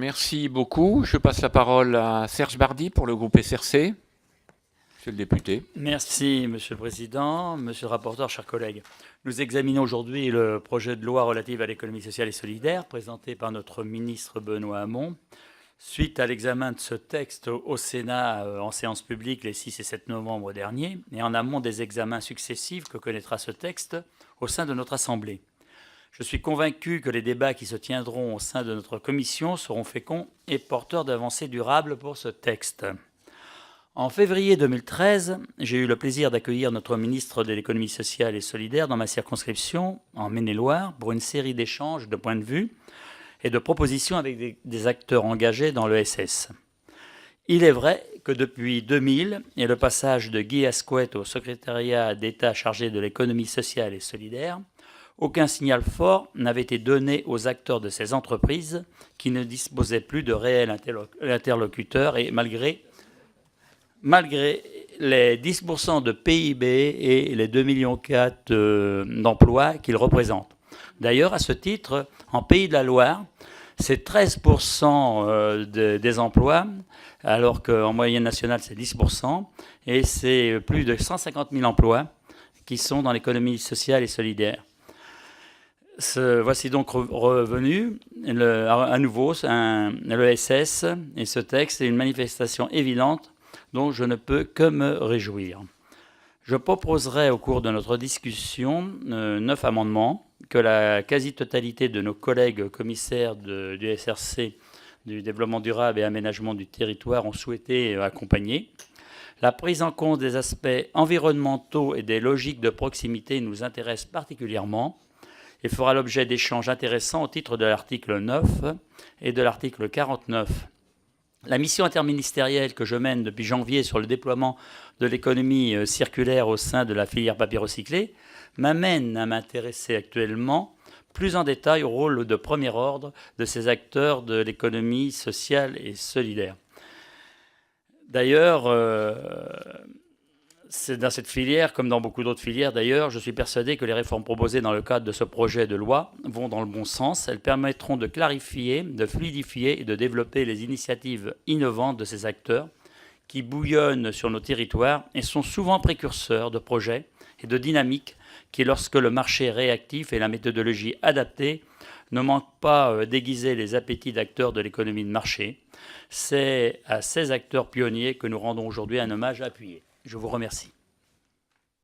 Merci beaucoup. Je passe la parole à Serge Bardy pour le groupe SRC. Monsieur le député. Merci, Monsieur le Président, Monsieur le rapporteur, chers collègues. Nous examinons aujourd'hui le projet de loi relatif à l'économie sociale et solidaire présenté par notre ministre Benoît Hamon. Suite à l'examen de ce texte au Sénat en séance publique les 6 et 7 novembre dernier, et en amont des examens successifs que connaîtra ce texte au sein de notre Assemblée. Je suis convaincu que les débats qui se tiendront au sein de notre commission seront féconds et porteurs d'avancées durables pour ce texte. En février 2013, j'ai eu le plaisir d'accueillir notre ministre de l'économie sociale et solidaire dans ma circonscription, en Maine-et-Loire, pour une série d'échanges de points de vue et de propositions avec des acteurs engagés dans l'ESS. Il est vrai que depuis 2000 et le passage de Guy Asquette au secrétariat d'État chargé de l'économie sociale et solidaire, aucun signal fort n'avait été donné aux acteurs de ces entreprises qui ne disposaient plus de réels interlocuteurs et malgré les 10% de PIB et les 2,4 millions d'emplois qu'ils représentent. D'ailleurs, à ce titre, en Pays de la Loire, c'est 13% des emplois, alors qu'en moyenne nationale, c'est 10%, et c'est plus de 150 000 emplois qui sont dans l'économie sociale et solidaire. Voici donc revenu à nouveau l'ESS, et ce texte est une manifestation évidente dont je ne peux que me réjouir. Je proposerai au cours de notre discussion 9 amendements que la quasi-totalité de nos collègues commissaires du SRC, du développement durable et aménagement du territoire, ont souhaité accompagner. La prise en compte des aspects environnementaux et des logiques de proximité nous intéresse particulièrement et fera l'objet d'échanges intéressants au titre de l'article 9 et de l'article 49. La mission interministérielle que je mène depuis janvier sur le déploiement de l'économie circulaire au sein de la filière papier recyclé m'amène à m'intéresser actuellement plus en détail au rôle de premier ordre de ces acteurs de l'économie sociale et solidaire. D'ailleurs, c'est dans cette filière, comme dans beaucoup d'autres filières d'ailleurs, je suis persuadé que les réformes proposées dans le cadre de ce projet de loi vont dans le bon sens. Elles permettront de clarifier, de fluidifier et de développer les initiatives innovantes de ces acteurs qui bouillonnent sur nos territoires et sont souvent précurseurs de projets et de dynamiques qui, lorsque le marché est réactif et la méthodologie adaptée, ne manquent pas d'aiguiser les appétits d'acteurs de l'économie de marché. C'est à ces acteurs pionniers que nous rendons aujourd'hui un hommage appuyé. Je vous remercie.